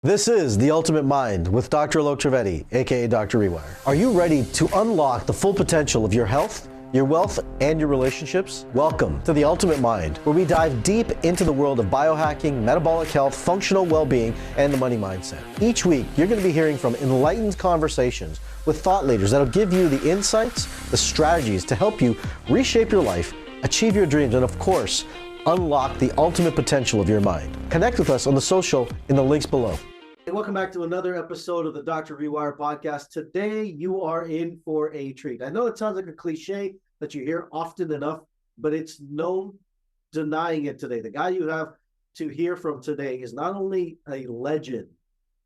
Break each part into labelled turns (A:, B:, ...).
A: This is The Ultimate Mind with Dr. Alok Trivedi, aka Dr. Rewire. Are you ready to unlock the full potential of your health, your wealth, and your relationships? Welcome to The Ultimate Mind, where we dive deep into the world of biohacking, metabolic health, functional well-being, and the money mindset. Each week, you're going to be hearing from enlightened conversations with thought leaders that'll give you the insights, the strategies to help you reshape your life, achieve your dreams, and of course, unlock the ultimate potential of your mind. Connect with us on the social in the links below. Hey, welcome back to another episode of the Dr. Rewire podcast. Today, you are in for a treat. I know it sounds like a cliche that you hear often enough, but it's no denying it today. The guy you have to hear from today is not only a legend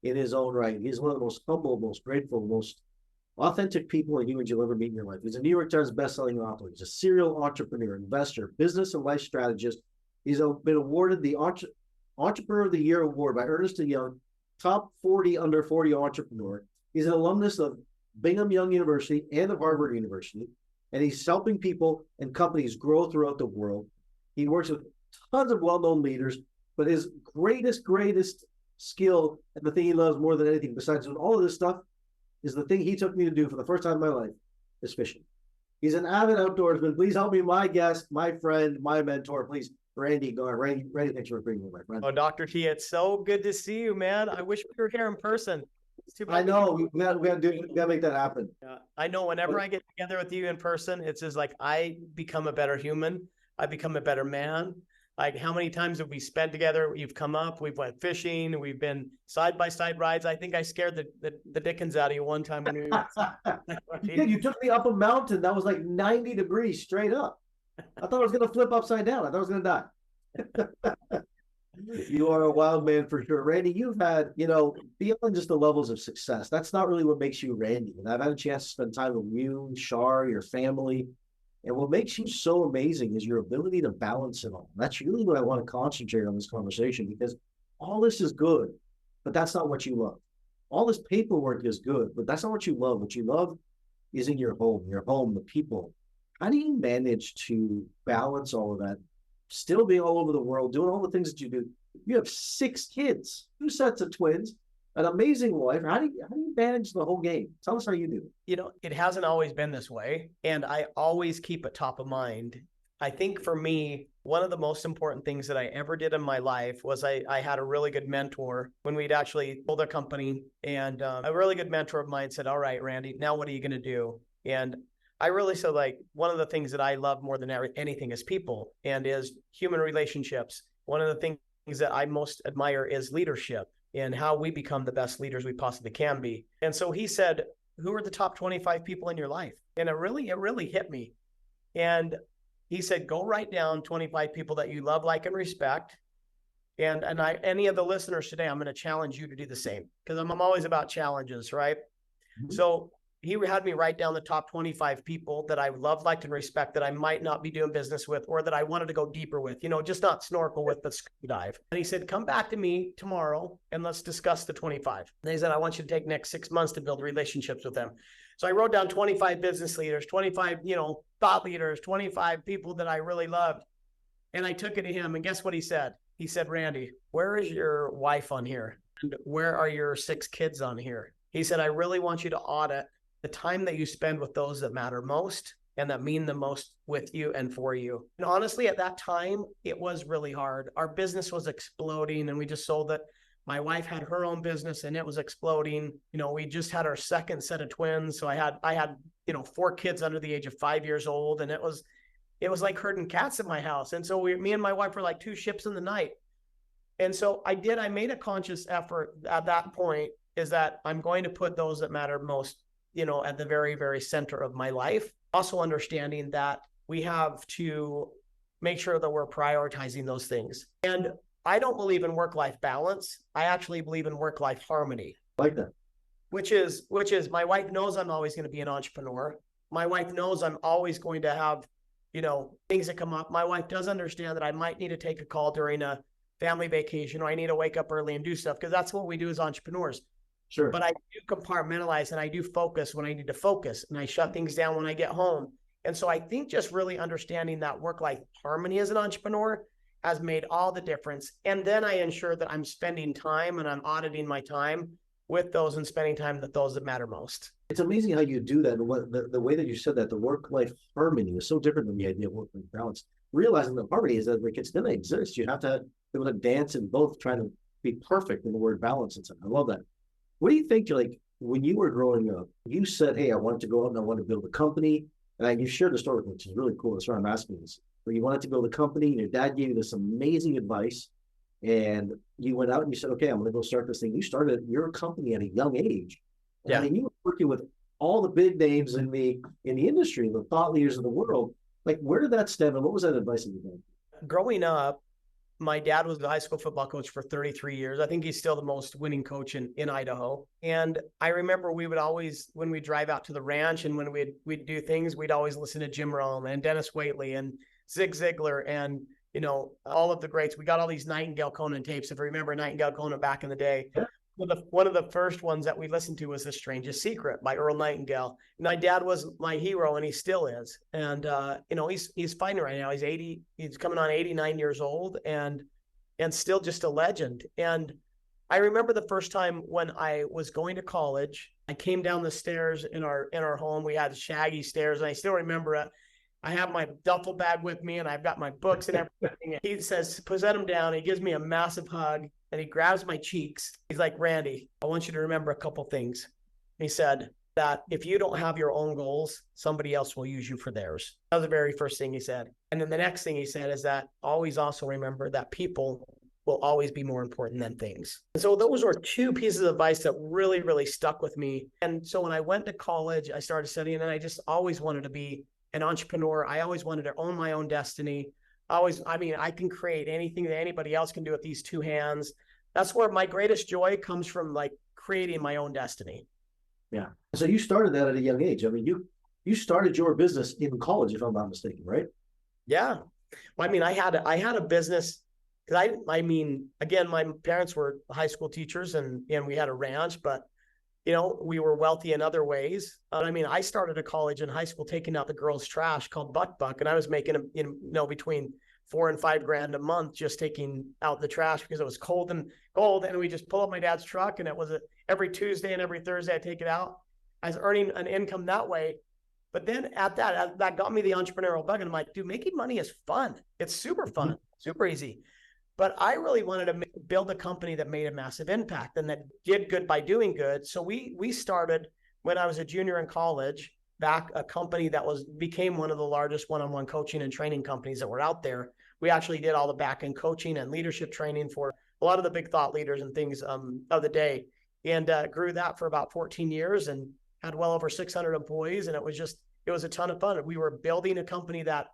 A: in his own right, he's one of the most humble, most grateful, most authentic people and humans you'll ever meet in your life. He's a New York Times bestselling author. He's a serial entrepreneur, investor, business and life strategist. He's been awarded the Entrepreneur of the Year award by Ernest Young, top 40 under 40 entrepreneur. He's an alumnus of Bingham Young University and of Harvard University, and he's helping people and companies grow throughout the world. He works with tons of well-known leaders, but his greatest skill and the thing he loves more than anything besides doing all of this stuff is the thing he took me to do for the first time in my life, is fishing. He's an avid outdoorsman. Please help me, my guest, my friend, my mentor, please. Randy Garn. Randy, thanks for bringing me, my friend.
B: Oh, Dr. T, it's so good to see you, man. I wish we were here in person.
A: I know. We got to make that happen.
B: Yeah, I know whenever I get together with you in person, it's just like I become a better human. I become a better man. Like, how many times have we spent together? You've come up, we've went fishing, we've been side-by-side rides. I think I scared the dickens out of you one time when we were
A: you took me up a mountain that was like 90 degrees straight up. I thought I was going to flip upside down. I thought I was going to die. You are a wild man for sure. Randy, you've had, beyond just the levels of success, that's not really what makes you Randy. And I've had a chance to spend time with you, Shar, your family. And what makes you so amazing is your ability to balance it all. That's really what I want to concentrate on this conversation, because all this is good, but that's not what you love. All this paperwork is good, but that's not what you love. What you love is in your home, the people. How do you manage to balance all of that, still being all over the world, doing all the things that you do? You have 6 kids, 2 sets of twins, an amazing wife. How do you manage the whole game? Tell us how you do it.
B: It hasn't always been this way, and I always keep it top of mind. I think for me, one of the most important things that I ever did in my life was I had a really good mentor when we'd actually build a company, and a really good mentor of mine said, "All right, Randy, now what are you going to do?" And I really said, like, one of the things that I love more than anything is people and is human relationships. One of the things that I most admire is leadership and how we become the best leaders we possibly can be. And so he said, "Who are the top 25 people in your life?" And it really hit me. And he said, "Go write down 25 people that you love, like, and respect." And any of the listeners today, I'm going to challenge you to do the same, because I'm always about challenges, right? Mm-hmm. So he had me write down the top 25 people that I love, liked, and respect that I might not be doing business with, or that I wanted to go deeper with, just not snorkel with, but scuba dive. And he said, "Come back to me tomorrow and let's discuss the 25. And he said, "I want you to take next 6 months to build relationships with them." So I wrote down 25 business leaders, 25, thought leaders, 25 people that I really loved. And I took it to him, and guess what he said? He said, "Randy, where is your wife on here? And where are your 6 kids on here?" He said, "I really want you to audit the time that you spend with those that matter most and that mean the most with you and for you." And honestly, at that time, it was really hard. Our business was exploding, and we just sold it. My wife had her own business and it was exploding. We just had our second set of twins. So I had 4 kids under the age of 5 years old, and it was like herding cats in my house. And so me and my wife were like 2 ships in the night. And so I made a conscious effort at that point, is that I'm going to put those that matter most at the very, very center of my life. Also understanding that we have to make sure that we're prioritizing those things. And I don't believe in work-life balance. I actually believe in work-life harmony.
A: Like that.
B: Which is my wife knows I'm always going to be an entrepreneur. My wife knows I'm always going to have, things that come up. My wife does understand that I might need to take a call during a family vacation, or I need to wake up early and do stuff, because that's what we do as entrepreneurs.
A: Sure.
B: But I do compartmentalize, and I do focus when I need to focus, and I shut things down when I get home. And so I think just really understanding that work-life harmony as an entrepreneur has made all the difference. And then I ensure that I'm spending time and I'm auditing my time with those and spending time with those that matter most.
A: It's amazing how you do that. And what the way that you said that, the work-life harmony is so different than the idea of work-life balance. Realizing that harmony is that it's going to exist. You have to be able to dance in both, trying to be perfect in the word balance. And I love that. What do you think, like, when you were growing up, you said, hey, I wanted to go out and I want to build a company. And you shared the story, which is really cool. That's why I'm asking this. But you wanted to build a company, and your dad gave you this amazing advice. And you went out and you said, okay, I'm going to go start this thing. You started your company at a young age.
B: Yeah.
A: And you were working with all the big names in the industry, the thought leaders of the world. Like, where did that stem, and what was that advice that you gave?
B: Growing up, my dad was the high school football coach for 33 years. I think he's still the most winning coach in Idaho. And I remember we would always, when we drive out to the ranch and when we'd do things, we'd always listen to Jim Rome and Dennis Waitley and Zig Ziglar and, you know, all of the greats. We got all these Nightingale Conan tapes. If you remember Nightingale Conan back in the day,
A: yeah.
B: One of the first ones that we listened to was The Strangest Secret by Earl Nightingale. My dad was my hero, and he still is. And, you know, he's fighting right now. He's 80, he's coming on 89 years old and still just a legend. And I remember the first time when I was going to college, I came down the stairs in our home. We had shaggy stairs, and I still remember it. I have my duffel bag with me, and I've got my books and everything. He says, "Present him down." He gives me a massive hug, and he grabs my cheeks. He's like, "Randy, I want you to remember a couple things." He said that if you don't have your own goals, somebody else will use you for theirs. That was the very first thing he said. And then the next thing he said is that always also remember that people will always be more important than things. And so those were two pieces of advice that really, really stuck with me. And so when I went to college, I started studying, and I just always wanted to be an entrepreneur. I always wanted to own my own destiny. I can create anything that anybody else can do with these two hands. That's where my greatest joy comes from, like creating my own destiny.
A: Yeah. So you started that at a young age. I mean, you started your business in college, if I'm not mistaken, right?
B: Yeah. Well, I mean, I had a business because again, my parents were high school teachers and we had a ranch, but you know, we were wealthy in other ways. I started a college in high school taking out the girls' trash called Buck, and I was making, between $4,000 and $5,000 a month just taking out the trash because it was cold, and we just pull up my dad's truck, and it was every Tuesday and every Thursday I take it out. I was earning an income that way. But then at that got me the entrepreneurial bug, and I'm like, dude, making money is fun. It's super fun, super easy. But I really wanted to build a company that made a massive impact and that did good by doing good. So we started when I was a junior in college, back a company that became one of the largest one-on-one coaching and training companies that were out there. We actually did all the back-end coaching and leadership training for a lot of the big thought leaders and things of the day, and grew that for about 14 years and had well over 600 employees. And it was a ton of fun. We were building a company that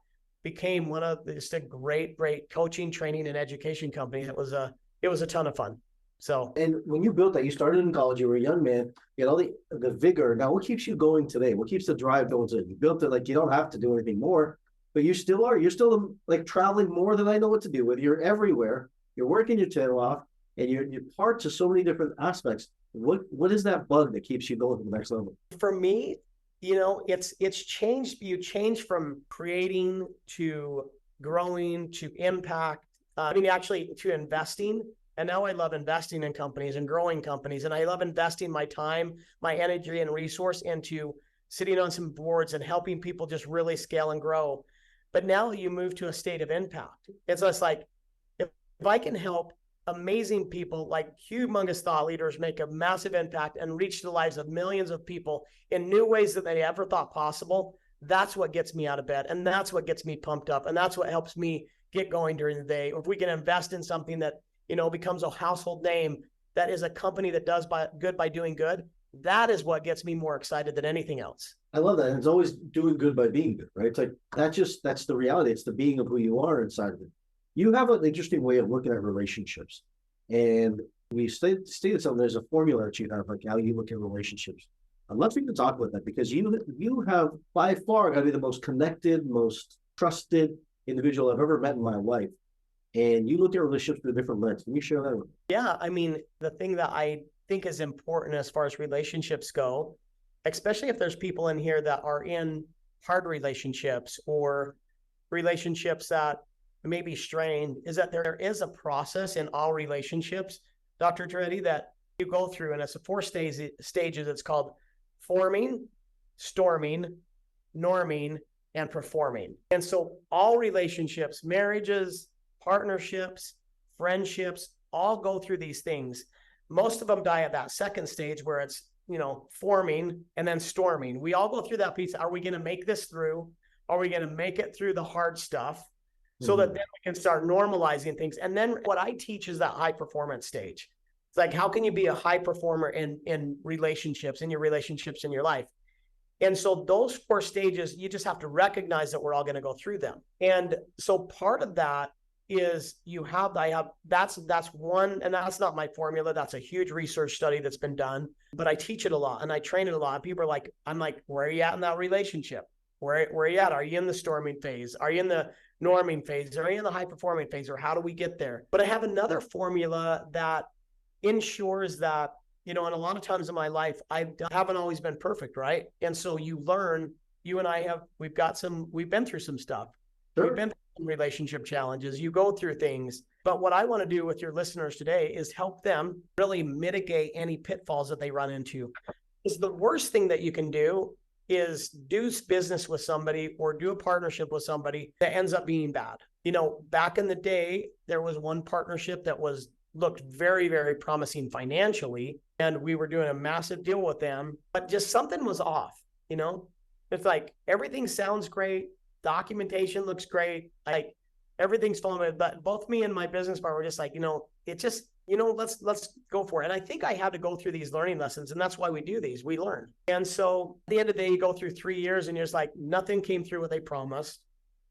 B: became one of just a great coaching, training, and education company. It was a ton of fun. So, and
A: when you built that, you started in college, you were a young man, you had all the vigor. Now, what keeps you going today? What keeps the drive going today? You built it like you don't have to do anything more, but you still are. You're still like traveling more than I know what to do with. You're everywhere. You're working your tail off, and you're part to so many different aspects. What is that bug that keeps you going to the next level?
B: For me, you know, it's changed. You change from creating to growing to impact. Actually to investing. And now I love investing in companies and growing companies. And I love investing my time, my energy, and resource into sitting on some boards and helping people just really scale and grow. But now you move to a state of impact. It's just like, if I can help amazing people like humongous thought leaders make a massive impact and reach the lives of millions of people in new ways that they ever thought possible, that's what gets me out of bed. And that's what gets me pumped up. And that's what helps me get going during the day. Or if we can invest in something that, you know, becomes a household name, that is a company that does good by doing good, that is what gets me more excited than anything else.
A: I love that. And it's always doing good by being good, right? It's like, that's the reality. It's the being of who you are inside of it. You have an interesting way of looking at relationships. And we stated something, there's a formula that you have, like how you look at relationships. I'd love for you to talk about that, because you have by far got to be the most connected, most trusted individual I've ever met in my life. And you look at relationships through a different lens. Can you share that with me?
B: Yeah, the thing that I think is important as far as relationships go, especially if there's people in here that are in hard relationships or relationships that may be strained is that there is a process in all relationships, Dr. Trevetti, that you go through, and it's a 4 stages. It's called forming, storming, norming, and performing. And so all relationships, marriages, partnerships, friendships, all go through these things. Most of them die at that second stage where it's, forming and then storming. We all go through that piece. Are we going to make this through? Are we going to make it through the hard stuff so that then we can start normalizing things? And then what I teach is that high performance stage. It's like, how can you be a high performer in relationships, in your life? And so those 4 stages, you just have to recognize that we're all going to go through them. And so part of that is that's one, and that's not my formula. That's a huge research study that's been done, but I teach it a lot and I train it a lot. People are like, I'm like, where are you at in that relationship? Where are you at? Are you in the storming phase? Are you in the norming phase? Are you in the high performing phase? Or how do we get there? But I have another formula that ensures that, and a lot of times in my life, I haven't always been perfect, right? And so you learn, you and I we've been through some stuff. Sure. We've been through some relationship challenges. You go through things. But what I want to do with your listeners today is help them really mitigate any pitfalls that they run into. Because the worst thing that you can do is do business with somebody or do a partnership with somebody that ends up being bad. Back in the day, there was one partnership that looked very, very promising financially, and we were doing a massive deal with them, but just something was off. It's like everything sounds great, documentation looks great, like everything's flowing, but both me and my business partner were just like, it just, let's go for it. And I think I had to go through these learning lessons, and that's why we do these. We learn. And so at the end of the day, you go through 3 years and you're just like, nothing came through what they promised.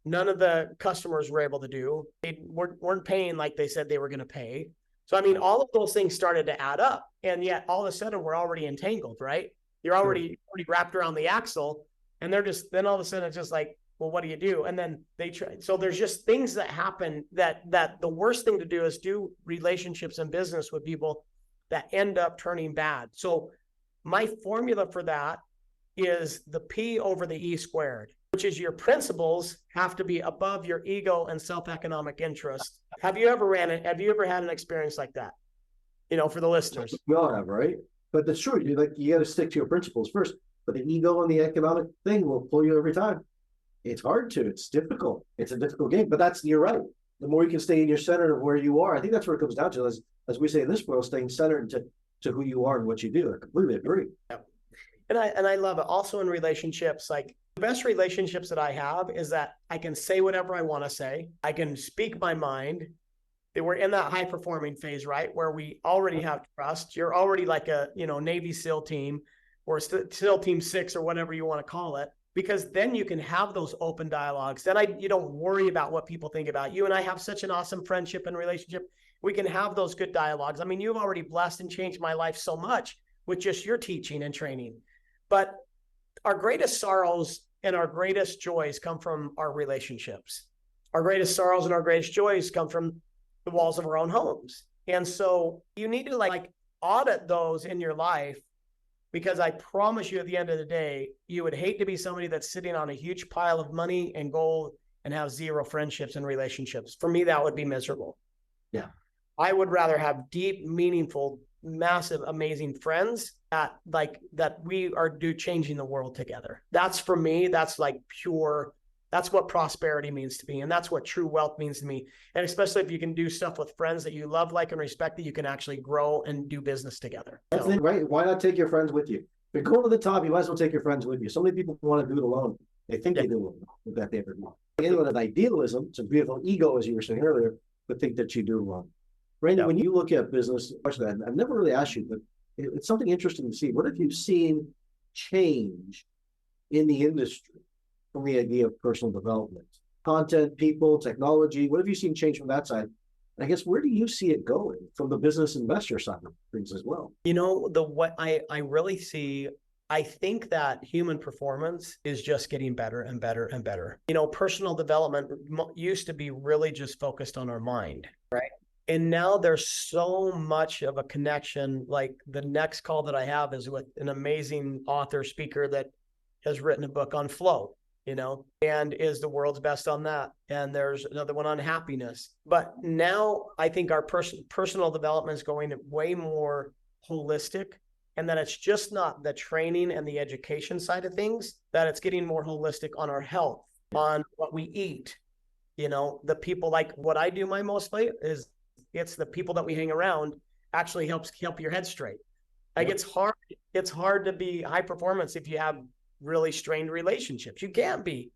B: None of the customers were able to do. They weren't paying like they said they were going to pay. So, all of those things started to add up, and yet all of a sudden we're already entangled, right? You're already wrapped around the axle, and then all of a sudden it's just like, well, what do you do? And then they try. So there's just things that happen that the worst thing to do is do relationships and business with people that end up turning bad. So my formula for that is the P over the E squared, which is your principles have to be above your ego and self-economic interest. Have you ever had an experience like that? For the listeners.
A: We all have, right? But that's true. You got to stick to your principles first. But the ego and the economic thing will pull you every time. It's hard to. It's difficult. It's a difficult game. But you're right. The more you can stay in your center of where you are, I think that's where it comes down to. As we say in this world, staying centered to who you are and what you do. I completely agree.
B: Yeah. And I love it. Also in relationships, like the best relationships that I have is that I can say whatever I want to say. I can speak my mind. We're in that high performing phase, right? Where we already have trust. You're already like a, Navy SEAL team or SEAL Team 6 or whatever you want to call it, because then you can have those open dialogues. Then you don't worry about what people think about you. And I have such an awesome friendship and relationship. We can have those good dialogues. You've already blessed and changed my life so much with just your teaching and training. But our greatest sorrows and our greatest joys come from our relationships. Our greatest sorrows and our greatest joys come from the walls of our own homes. And so you need to audit those in your life, because I promise you at the end of the day, you would hate to be somebody that's sitting on a huge pile of money and gold and have zero friendships and relationships. For me, that would be miserable.
A: Yeah. I
B: would rather have deep, meaningful, massive, amazing friends that we are changing the world together. That's for me, that's pure. That's what prosperity means to me. And that's what true wealth means to me. And especially if you can do stuff with friends that you love, like, and respect, that you can actually grow and do business together.
A: That's it, right? Why not take your friends with you? If you're going to the top, you might as well take your friends with you. So many people want to do it alone. They think they do it alone, that they ever do. Again, with idealism, it's a beautiful ego, as you were saying earlier, but think that you do alone. Randy, when you look at business, actually, I've never really asked you, but it's something interesting to see. What have you seen change in the industry from the idea of personal development? Content, people, technology, what have you seen change from that side? I guess, where do you see it going from the business investor side of things as well?
B: What I really see, I think that human performance is just getting better and better and better. Personal development used to be really just focused on our mind, right? And now there's so much of a connection. Like the next call that I have is with an amazing author speaker that has written a book on flow. and is the world's best on that. And there's another one on happiness. But now I think our personal development is going way more holistic, and that it's just not the training and the education side of things, that it's getting more holistic on our health, on what we eat. The people, like what I do my mostly is it's the people that we hang around actually help your head straight. Like it's hard to be high performance if you have really strained relationships. You can't be,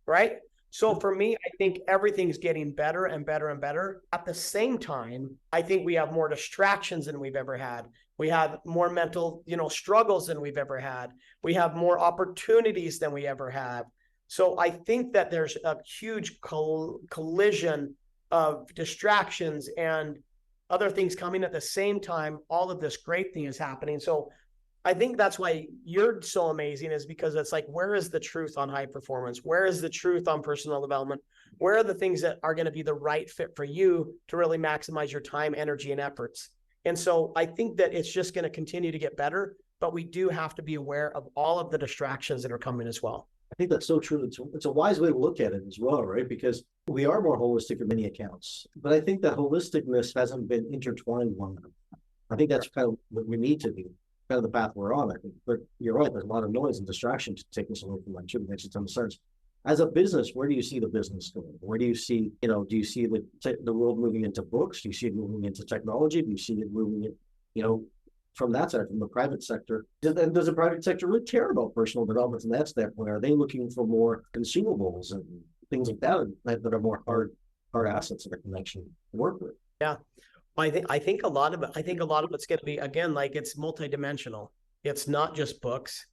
B: right? So for me, I think everything's getting better and better and better. At the same time, I think we have more distractions than we've ever had. We have more mental, struggles than we've ever had. We have more opportunities than we ever have. So I think that there's a huge collision of distractions and other things coming at the same time. All of this great thing is happening. So I think that's why you're so amazing, is because it's like, where is the truth on high performance? Where is the truth on personal development? Where are the things that are going to be the right fit for you to really maximize your time, energy, and efforts? And so I think that it's just going to continue to get better, but we do have to be aware of all of the distractions that are coming as well.
A: I think that's so true. It's a wise way to look at it as well, right? Because we are more holistic in many accounts, but I think that holisticness hasn't been intertwined one. I think that's kind of what we need to be. Kind of the path we're on, I think. But you're right, there's a lot of noise and distraction to take us away from that. It makes a ton of sense. As a business, where do you see the business going? Where do you see, do you see the world moving into books? Do you see it moving into technology? Do you see it moving, from that side, from the private sector? Does the private sector really care about personal development from that standpoint? Are they looking for more consumables and things like that are more hard assets that a connection to work with?
B: Yeah. I think a lot of it's going to be, again, like it's multidimensional. It's not just books.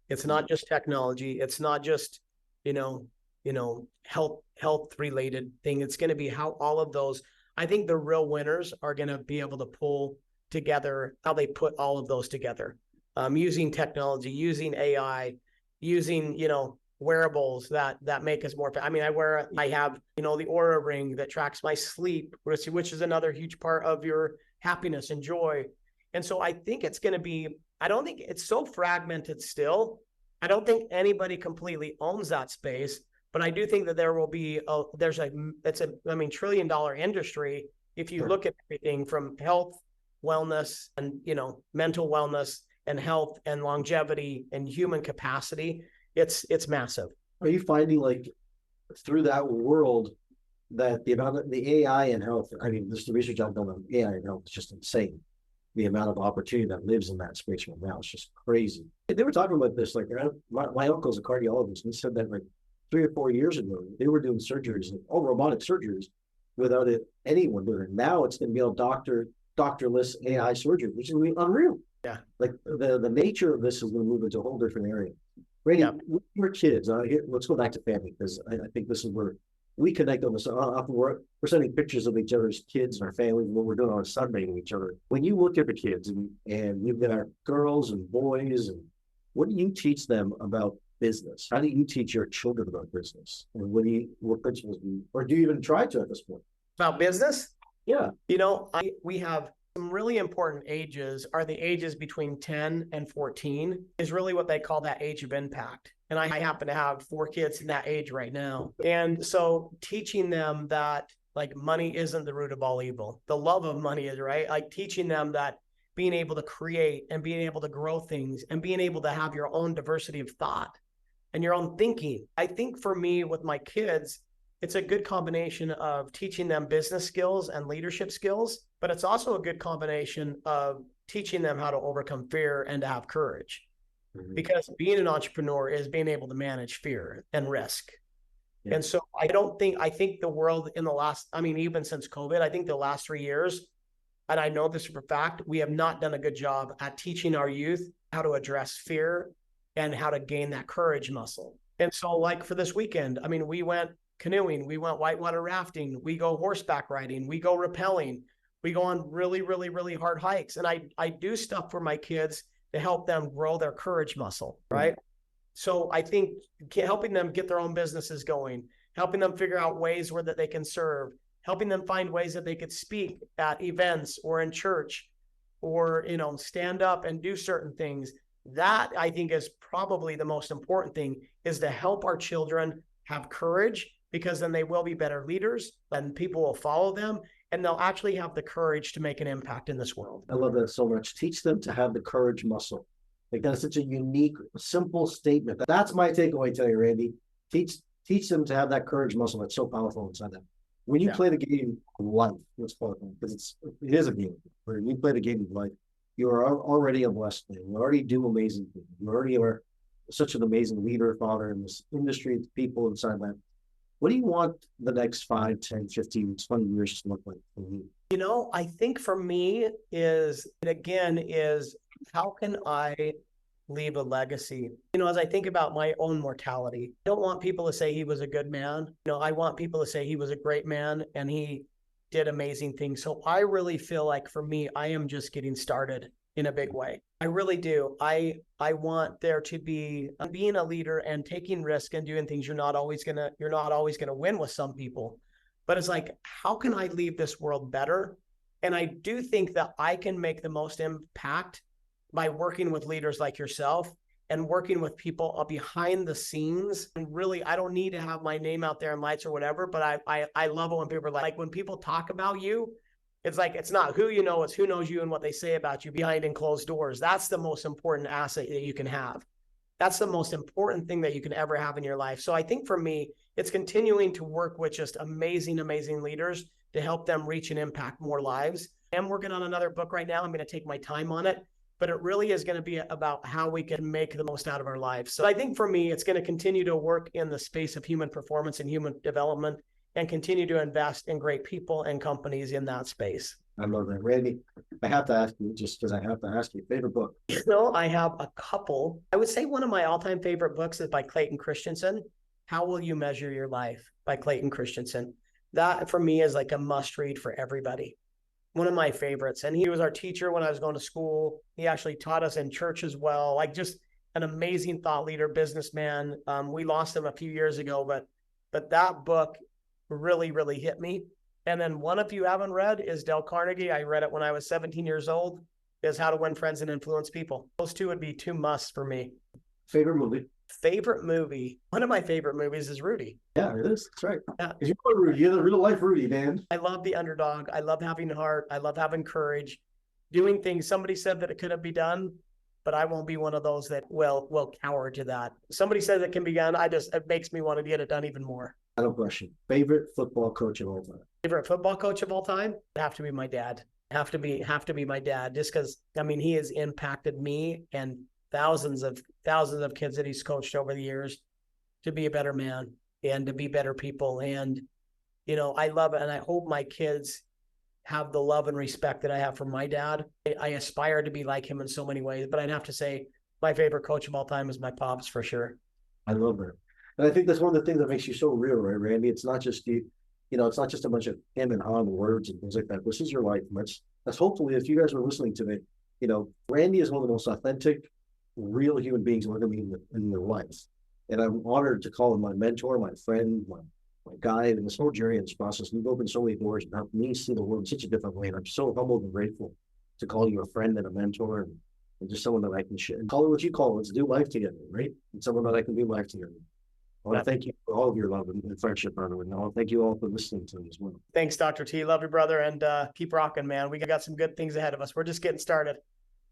B: It's not just technology. It's not just, health related thing. It's going to be how all of those, I think the real winners are going to be able to pull together how they put all of those together, using technology, using AI, using, wearables that make us more. I mean, I have, the Aura ring that tracks my sleep, which is another huge part of your happiness and joy. And so I think it's going to be, I don't think it's so fragmented still. I don't think anybody completely owns that space, but I do think that there will be, it's a $1 trillion industry. If you look at everything from health, wellness, and, mental wellness and health and longevity and human capacity, it's massive.
A: Are you finding, like, through that world, that the amount of the AI in health, I mean, this is the research I've done on AI in health, is just insane. The amount of opportunity that lives in that space right now is just crazy. They were talking about this, like, my uncle's a cardiologist, and he said that like 3 or 4 years ago, they were doing surgeries, all robotic surgeries, without anyone doing it. Now it's going to be a doctorless AI surgery, which is going to be unreal.
B: Yeah.
A: Like the nature of this is going to move into a whole different area. Brady, with your kids, let's go back to family, because I think this is where we connect on this. Often we're sending pictures of each other's kids and our family, what we're doing on a Sunday with each other. When you look at the kids and you've got our girls and boys, and what do you teach them about business? How do you teach your children about business? And what principles or do you even try to at this point?
B: About business?
A: Yeah.
B: We have some really important ages, are the ages between 10 and 14 is really what they call that age of impact. And I happen to have 4 kids in that age right now. And so teaching them that, like, money isn't the root of all evil. The love of money is, right? Like teaching them that being able to create and being able to grow things and being able to have your own diversity of thought and your own thinking. I think for me with my kids, it's a good combination of teaching them business skills and leadership skills, but it's also a good combination of teaching them how to overcome fear and to have courage. Mm-hmm. Because being an entrepreneur is being able to manage fear and risk. Yeah. And so I think the world in the last, even since COVID, I think the last 3 years, and I know this for a fact, we have not done a good job at teaching our youth how to address fear and how to gain that courage muscle. And so, like, for this weekend, we went canoeing, we went whitewater rafting, we go horseback riding, we go rappelling, we go on really, really, really hard hikes. And I do stuff for my kids to help them grow their courage muscle, right? Mm-hmm. So I think helping them get their own businesses going, helping them figure out ways that they can serve, helping them find ways that they could speak at events or in church or, stand up and do certain things. That, I think, is probably the most important thing, is to help our children have courage, because then they will be better leaders and people will follow them, and they'll actually have the courage to make an impact in this world.
A: I love that so much. Teach them to have the courage muscle. Like, that's such a unique, simple statement. That's my takeaway today, Randy. Teach them to have that courage muscle that's so powerful inside them. When you play the game of life, let's call it that, because it is a game. When you play the game of life, you are already a blessed man. You already do amazing things. You already are such an amazing leader, father in this industry, people inside that. What do you want the next 5, 10, 15, 20 years to look like for you?
B: You know, I think for me is how can I leave a legacy? You know, as I think about my own mortality, I don't want people to say he was a good man. You know, I want people to say he was a great man and he did amazing things. So I really feel like for me, I am just getting started in a big way. I really do. I want there to be being a leader and taking risk and doing things. You're not always gonna win with some people, but it's like, how can I leave this world better? And I do think that I can make the most impact by working with leaders like yourself and working with people behind the scenes. And really, I don't need to have my name out there in lights or whatever, but I love it when people are like when people talk about you, it's like, it's not who you know, it's who knows you and what they say about you behind closed doors. That's the most important asset that you can have. That's the most important thing that you can ever have in your life. So I think for me, it's continuing to work with just amazing, amazing leaders to help them reach and impact more lives. I'm working on another book right now. I'm going to take my time on it, but it really is going to be about how we can make the most out of our lives. So I think for me, it's going to continue to work in the space of human performance and human development, and continue to invest in great people and companies in that space.
A: I love that. Randy, I have to ask you, just because I have to ask you, favorite book?
B: You know, I have a couple. I would say one of my all-time favorite books is by Clayton Christensen, How Will You Measure Your Life by Clayton Christensen. That for me is like a must read for everybody. One of my favorites. And he was our teacher when I was going to school. He actually taught us in church as well. Like, just an amazing thought leader, businessman. We lost him a few years ago, but that book really, really hit me. And then one, if you haven't read, is Dale Carnegie. I read it when I was 17 years old, is How to Win Friends and Influence People. Those two would be two musts for me.
A: Favorite movie?
B: Favorite movie? One of my favorite movies is Rudy.
A: Yeah, it is. That's right.
B: Yeah.
A: Because you're Rudy. You're the real life Rudy, man.
B: I love the underdog. I love having heart. I love having courage. Doing things. Somebody said that it couldn't be done, but I won't be one of those that will cower to that. Somebody says it can be done. It makes me want to get it done even more.
A: Final question. Favorite football coach of all time?
B: Favorite football coach of all time? It'd have to be my dad. Have to be my dad, just because, I mean, he has impacted me and thousands of kids that he's coached over the years to be a better man and to be better people. And, you know, I love it. And I hope my kids have the love and respect that I have for my dad. I aspire to be like him in so many ways, but I'd have to say my favorite coach of all time is my pops for sure.
A: I love her. And I think that's one of the things that makes you so real, right, Randy? It's not just it's not just a bunch of him and han words and things like that. This is your life. And that's hopefully, if you guys were listening to me, Randy is one of the most authentic, real human beings you're going to meet in your life. And I'm honored to call him my mentor, my friend, my guide in this whole journey and this process. You've opened so many doors and helped me see the world in such a different way. And I'm so humbled and grateful to call you a friend and a mentor and just someone that I can share. And call it what you call it. Let's do life together, right? And someone that I can do life together. I want to thank you for all of your love and friendship, brother. And I want to thank you all for listening to me as well.
B: Thanks, Dr. T. Love you, brother. And keep rocking, man. We got some good things ahead of us. We're just getting started.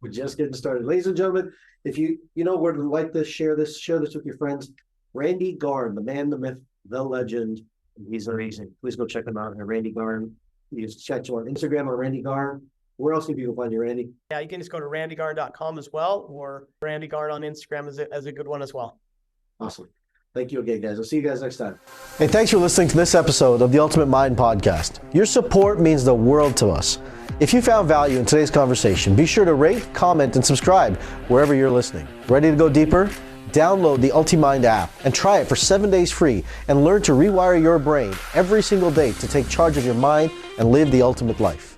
A: We're just getting started. Ladies and gentlemen, if you would like this, share this with your friends. Randy Garn, the man, the myth, the legend. He's amazing. Please go check him out at Randy Garn. You can check you on Instagram or Randy Garn. Where else can people find you, Randy?
B: Yeah, you can just go to randygarn.com as well, or Randy Garn on Instagram as a good one as well.
A: Awesome. Thank you again, guys. I'll see you guys next time.
C: Hey, thanks for listening to this episode of the Ultimate Mind Podcast. Your support means the world to us. If you found value in today's conversation, be sure to rate, comment, and subscribe wherever you're listening. Ready to go deeper? Download the UltiMind app and try it for 7 days free and learn to rewire your brain every single day to take charge of your mind and live the ultimate life.